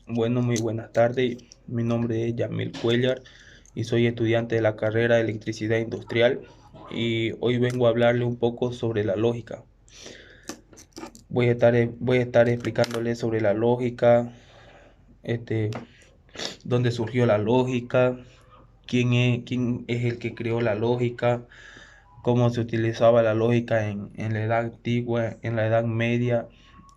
Bueno, muy buenas tardes. Mi nombre es Yamil Cuellar y soy estudiante de la carrera de Electricidad Industrial y hoy vengo a hablarle un poco sobre la lógica. Voy a estar explicándole sobre la lógica, este, dónde surgió la lógica, quién es el que creó la lógica, cómo se utilizaba la lógica en la edad antigua, en la edad media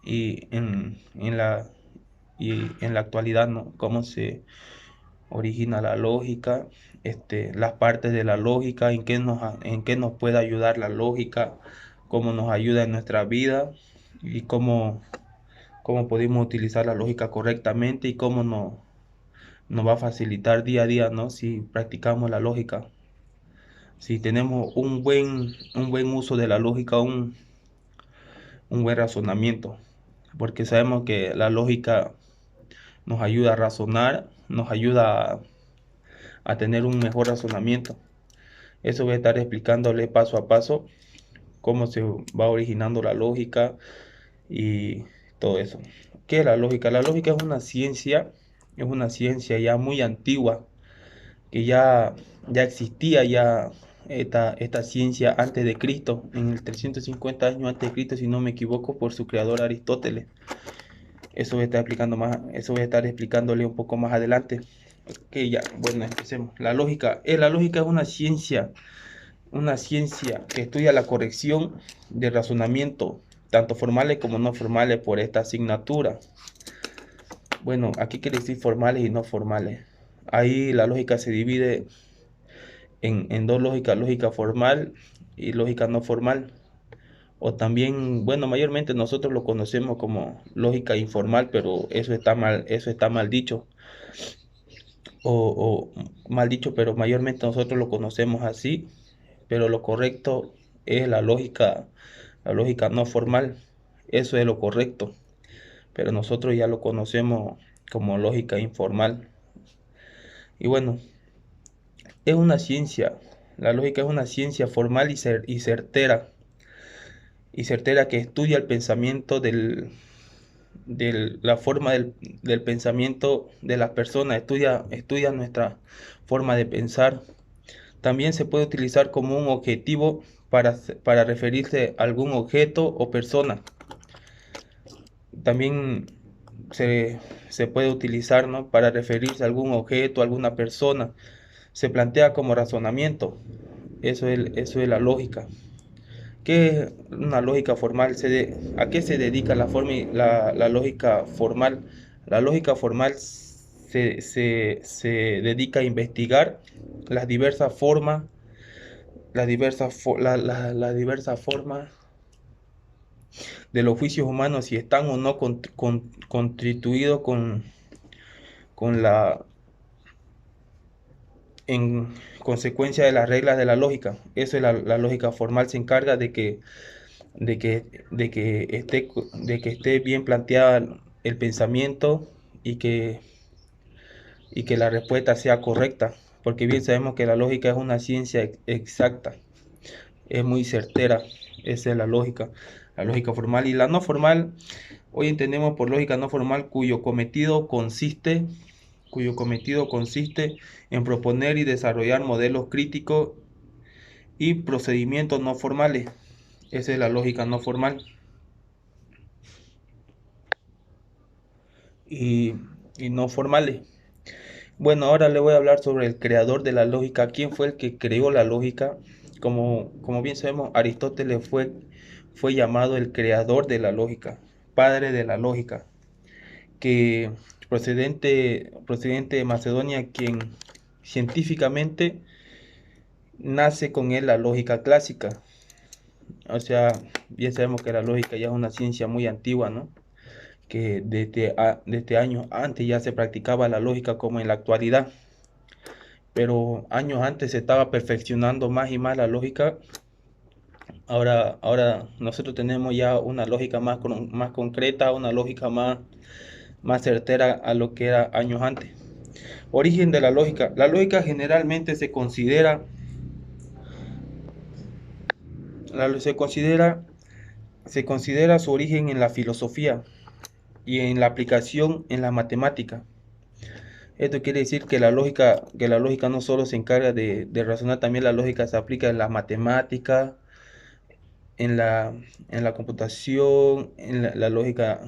y en la actualidad, ¿no? Cómo se origina la lógica, las partes de la lógica, en qué nos puede ayudar la lógica, cómo nos ayuda en nuestra vida y cómo podemos utilizar la lógica correctamente y cómo nos va a facilitar día a día, ¿no? Si practicamos la lógica, si tenemos un buen uso de la lógica, un buen razonamiento, porque sabemos que la lógica nos ayuda a razonar, nos ayuda a tener un mejor razonamiento. Eso voy a estar explicándole paso a paso cómo se va originando la lógica y todo eso. ¿Qué es la lógica? La lógica es una ciencia ya muy antigua, que ya existía ya esta ciencia antes de Cristo, en el 350 años antes de Cristo, si no me equivoco, por su creador Aristóteles. Eso voy a estar explicándole un poco más adelante. Que ya, bueno, empecemos. La lógica es una ciencia que estudia la corrección de razonamiento, tanto formales como no formales, por esta asignatura. Bueno, aquí quiere decir formales y no formales. Ahí la lógica se divide en dos lógicas, lógica formal y lógica no formal. O también, bueno, mayormente nosotros lo conocemos como lógica informal, pero eso está mal dicho. O mal dicho, pero mayormente nosotros lo conocemos así, pero lo correcto es la lógica no formal. Eso es lo correcto, pero nosotros ya lo conocemos como lógica informal. Y bueno, es una ciencia. La lógica es una ciencia formal y certera que estudia el pensamiento la forma del pensamiento de las personas, estudia nuestra forma de pensar. También se puede utilizar como un objetivo para referirse a algún objeto o persona. También se puede utilizar, ¿no?, para referirse a algún objeto, a alguna persona. Se plantea como razonamiento. Eso es la lógica. ¿Qué es una lógica formal? ¿A qué se dedica la lógica formal? La lógica formal se dedica a investigar las diversas formas, las diversas formas de los juicios humanos, si están o no constituidos con en consecuencia de las reglas de la lógica. Eso es la lógica formal, se encarga de que esté bien planteada el pensamiento y que la respuesta sea correcta, porque bien sabemos que la lógica es una ciencia exacta, es muy certera. Esa es la lógica formal. Y la no formal, hoy entendemos por lógica no formal cuyo cometido consiste en proponer y desarrollar modelos críticos y procedimientos no formales. Esa es la lógica no formal. Y, y no formales. Bueno, ahora le voy a hablar sobre el creador de la lógica. ¿Quién fue el que creó la lógica? Como bien sabemos, Aristóteles fue llamado el creador de la lógica, padre de la lógica, que procedente de Macedonia, quien científicamente nace con él la lógica clásica. O sea, bien sabemos que la lógica ya es una ciencia muy antigua, ¿no? Que desde años antes ya se practicaba la lógica como en la actualidad, pero años antes se estaba perfeccionando más y más la lógica. Ahora nosotros tenemos ya una lógica más concreta, una lógica más certera a lo que era años antes. Origen de la lógica. La lógica generalmente se considera su origen en la filosofía. y en la aplicación en la matemática. Esto quiere decir que la lógica no solo se encarga de razonar, también la lógica se aplica en la matemática, en en la computación, en la lógica.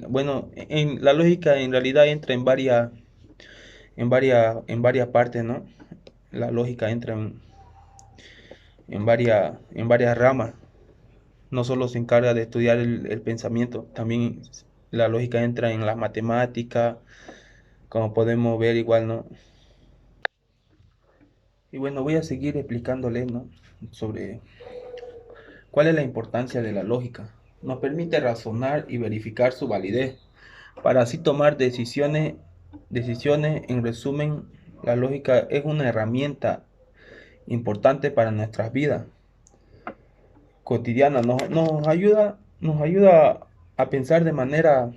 Bueno, en la lógica en realidad entra en varias partes, ¿no? La lógica entra en varias ramas. No solo se encarga de estudiar el pensamiento, también la lógica entra en la matemática, como podemos ver igual, ¿no? Y bueno, voy a seguir explicándole, ¿no? Sobre cuál es la importancia de la lógica. Nos permite razonar y verificar su validez para así tomar decisiones. En resumen, la lógica es una herramienta importante para nuestras vidas cotidianas. Nos ayuda a pensar de manera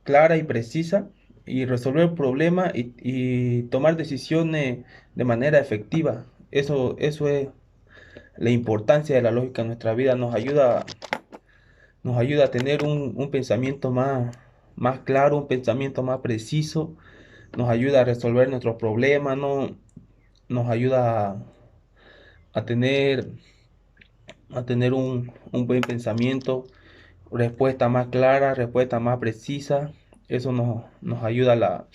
clara y precisa y resolver problemas y tomar decisiones de manera efectiva. Eso es la importancia de la lógica en nuestra vida. Nos ayuda a tener un pensamiento más claro, un pensamiento más preciso. Nos ayuda a resolver nuestros problemas, ¿no? Nos ayuda a tener, a tener un buen pensamiento, respuesta más clara, respuesta más precisa. Eso nos ayuda la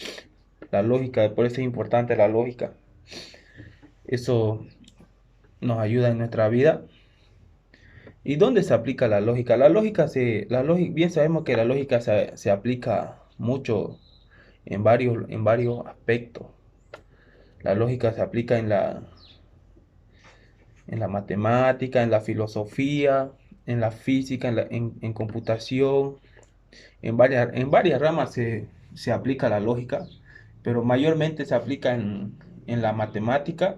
lógica, por eso es importante la lógica. Eso nos ayuda en nuestra vida. ¿Y dónde se aplica la lógica? Bien sabemos que la lógica se aplica mucho en varios aspectos. La lógica se aplica en la matemática, en la filosofía, en la física, en computación, en varias ramas se aplica la lógica, pero mayormente se aplica en la matemática,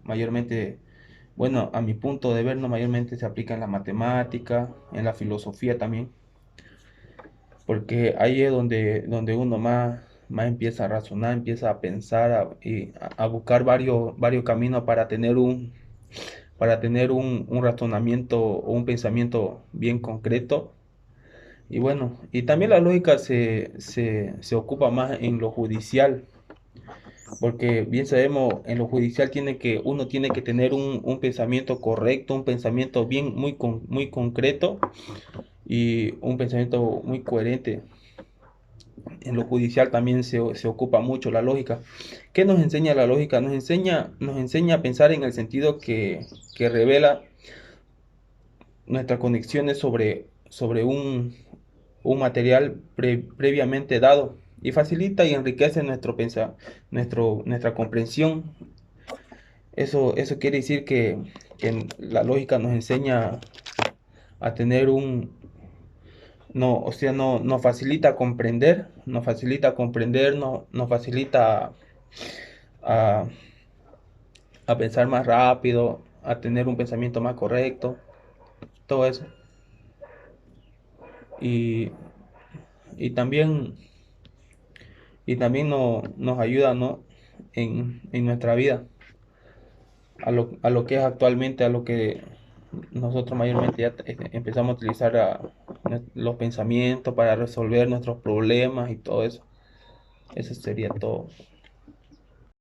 mayormente, bueno, a mi punto de ver, no mayormente se aplica en la matemática, en la filosofía también, porque ahí es donde uno más empieza a razonar, empieza a pensar a buscar varios caminos para tener un razonamiento o un pensamiento bien concreto. Y bueno, y también la lógica se ocupa más en lo judicial, porque bien sabemos, en lo judicial uno tiene que tener un pensamiento correcto, un pensamiento muy concreto y un pensamiento muy coherente. En lo judicial también se ocupa mucho la lógica. ¿Qué nos enseña la lógica? Nos enseña a pensar en el sentido que revela nuestras conexiones sobre un material previamente dado y facilita y enriquece nuestra comprensión. Eso quiere decir que la lógica nos enseña a tener no, o sea, nos facilita comprender, nos facilita a, a pensar más rápido, a tener un pensamiento más correcto, todo eso. Y, y también, y también nos ayuda, ¿no? En nuestra vida, a lo que es actualmente, a lo que nosotros mayormente ya empezamos a utilizar los pensamientos para resolver nuestros problemas y todo eso. Eso sería todo.